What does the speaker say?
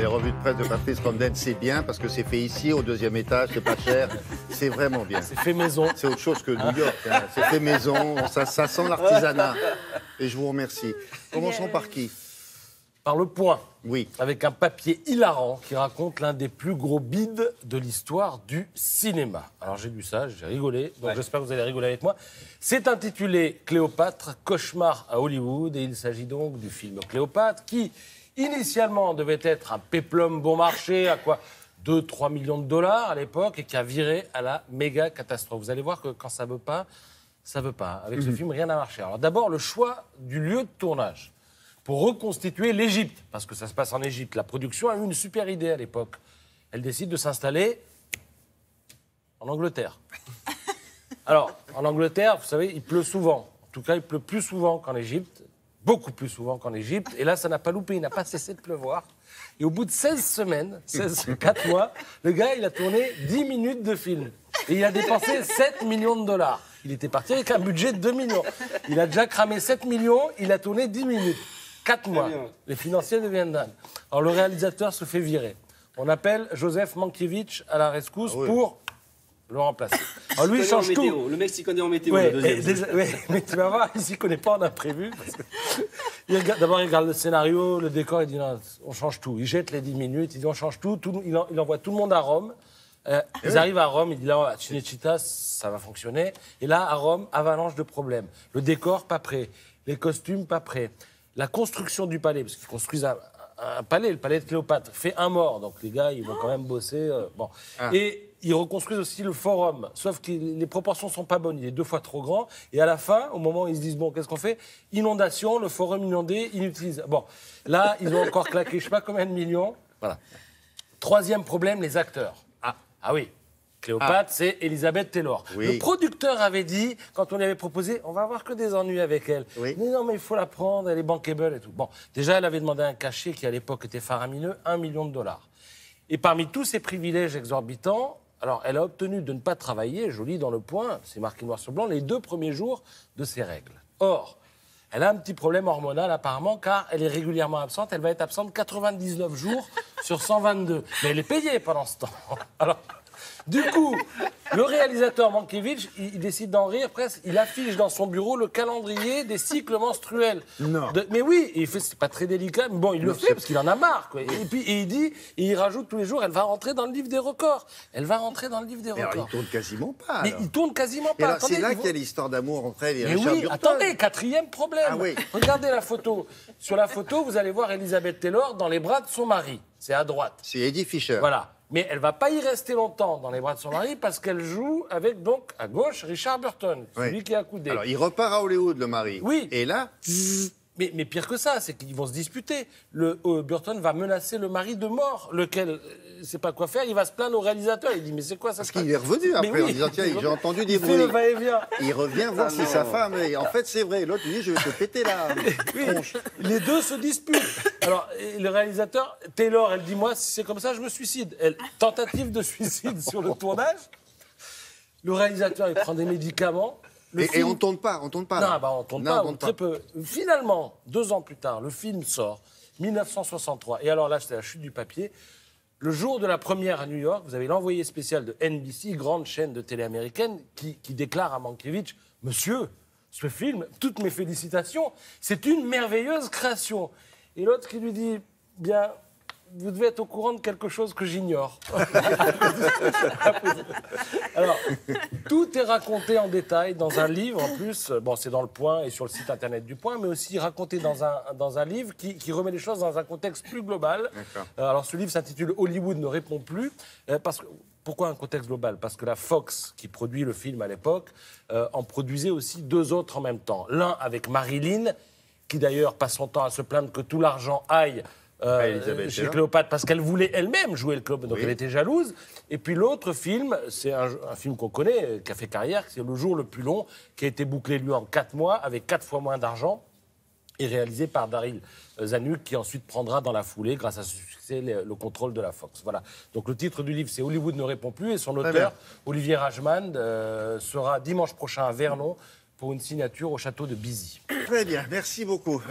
revues de presse de Patrice Ramden, c'est bien parce que c'est fait ici, au 2e étage, c'est pas cher. C'est vraiment bien. C'est fait maison. C'est autre chose que New York. Hein. C'est fait maison, ça sent l'artisanat. Et je vous remercie. Commençons par qui? Par Le Point. Oui. Avec un papier hilarant qui raconte l'un des plus gros bides de l'histoire du cinéma. Alors j'ai lu ça, j'ai rigolé, donc j'espère que vous allez rigoler avec moi. C'est intitulé Cléopâtre, cauchemar à Hollywood, et il s'agit donc du film Cléopâtre qui, initialement, devait être un péplum bon marché, à quoi 2-3 millions de dollars à l'époque, et qui a viré à la méga catastrophe. Vous allez voir que quand ça veut pas, ça veut pas. Avec ce film, rien n'a marché. Alors d'abord, le choix du lieu de tournage pour reconstituer l'Égypte, parce que ça se passe en Égypte. La production a eu une super idée à l'époque. Elle décide de s'installer en Angleterre. Alors, en Angleterre, vous savez, il pleut souvent. En tout cas, il pleut plus souvent qu'en Égypte, beaucoup plus souvent qu'en Égypte. Et là, ça n'a pas loupé, il n'a pas cessé de pleuvoir. Et au bout de 16 semaines, 4 mois, le gars, il a tourné 10 minutes de film. Et il a dépensé 7 millions de dollars. Il était parti avec un budget de 2 millions. Il a déjà cramé 7 millions, il a tourné 10 minutes. 4 mois. Les financiers deviennent dingues. Alors, le réalisateur se fait virer. On appelle Joseph Mankiewicz à la rescousse pour le remplacer. Alors, lui, il change tout. Le mec s'y connaît en météo, Ouais, le deuxième. mais tu vas voir, il s'y connaît pas en imprévu. D'abord, il regarde le scénario, le décor, il dit non, on change tout. Il jette les 10 minutes, il dit on change tout. Il envoie tout le monde à Rome. Ils arrivent à Rome, il dit là, à Cinecittà, ça va fonctionner. Et là, à Rome, avalanche de problèmes. Le décor, pas prêt. Les costumes, pas prêts. La construction du palais, parce qu'ils construisent un palais, le palais de Cléopâtre, fait un mort. Donc les gars, ils vont quand même bosser. Bon. Et ils reconstruisent aussi le forum, sauf que les proportions sont pas bonnes. Il est 2 fois trop grand. Et à la fin, au moment où ils se disent, bon, qu'est-ce qu'on fait? Inondation, le forum inondé, inutilisé. Bon, là, ils ont encore claqué je sais pas combien de millions. Voilà. 3e problème, les acteurs. Ah oui. Cléopâtre, c'est Elizabeth Taylor. Oui. Le producteur avait dit, quand on lui avait proposé, on va avoir que des ennuis avec elle. Oui. Mais non, mais il faut la prendre, elle est bankable et tout. Bon, déjà, elle avait demandé un cachet qui, à l'époque, était faramineux, 1 million de dollars. Et parmi tous ces privilèges exorbitants, alors, elle a obtenu de ne pas travailler, je lis dans Le Point, c'est marqué noir sur blanc, les 2 premiers jours de ses règles. Or, elle a un petit problème hormonal, apparemment, car elle est régulièrement absente. Elle va être absente 99 jours sur 122. Mais elle est payée pendant ce temps. Alors... Du coup, le réalisateur Mankiewicz, il décide d'en rire presque. Il affiche dans son bureau le calendrier des cycles menstruels. Non. Mais oui, il fait, c'est pas très délicat, mais bon, il le fait parce qu'il en a marre. Quoi. Et puis, il dit, et il rajoute tous les jours, elle va rentrer dans le livre des records. Elle va rentrer dans le livre des Mais alors, records. il tourne quasiment pas. Mais alors. il tourne quasiment Et pas. alors, c'est là qu'il y a l'histoire d'amour entre elle et Mais Richard oui, Burton. attendez, 4e problème. Ah oui. Regardez la photo. Sur la photo, vous allez voir Elizabeth Taylor dans les bras de son mari. C'est à droite. C'est Eddie Fisher. Voilà. Mais elle va pas y rester longtemps dans les bras de son mari parce qu'elle joue avec, donc, à gauche, Richard Burton, celui qui est accoudé. Alors, il repart à Hollywood, le mari. Oui. Et là, Mais pire que ça, c'est qu'ils vont se disputer. Burton va menacer le mari de mort, lequel ne sait pas quoi faire. Il va se plaindre au réalisateur. Il dit, mais c'est quoi ça? parce qu'il est revenu après en disant, tiens, j'ai entendu des il fait le bruits. va-et-vient. Il revient voir si sa femme... Et en fait, c'est vrai. L'autre lui dit, je vais te péter la tronche. Les deux se disputent. Alors, le réalisateur, Taylor, elle dit, moi, si c'est comme ça, je me suicide. Elle, tentative de suicide sur le tournage. Le réalisateur, il prend des médicaments. Et on ne tourne pas, on tourne pas. Non, là. bah, on tourne Non, pas, on ou tourne très peu. Finalement, 2 ans plus tard, le film sort, 1963. Et alors là, c'était la chute du papier. Le jour de la première à New York, vous avez l'envoyé spécial de NBC, grande chaîne de télé américaine, qui déclare à Mankiewicz, « Monsieur, ce film, toutes mes félicitations, c'est une merveilleuse création. » Et l'autre qui lui dit, « Bien, vous devez être au courant de quelque chose que j'ignore. » Alors, tout est raconté en détail dans un livre, en plus, bon, c'est dans Le Point et sur le site internet du Point, mais aussi raconté dans un livre qui remet les choses dans un contexte plus global. Alors, ce livre s'intitule « Hollywood ne répond plus », parce que... Pourquoi un contexte global? Parce que la Fox, qui produit le film à l'époque, en produisait aussi 2 autres en même temps. L'un avec Marilyn, qui d'ailleurs passe son temps à se plaindre que tout l'argent aille chez Cléopâtre, parce qu'elle voulait elle-même jouer le club, donc elle était jalouse. Et puis l'autre film, c'est un film qu'on connaît, qui a fait carrière, c'est Le jour le plus long, qui a été bouclé lui en 4 mois, avec 4 fois moins d'argent, et réalisé par Daryl Zanuck, qui ensuite prendra dans la foulée, grâce à ce succès, le contrôle de la Fox. Voilà. Donc le titre du livre, c'est Hollywood ne répond plus, et son auteur, Olivier Rajman, sera dimanche prochain à Vernon pour une signature au château de Bizy. Très bien, merci beaucoup.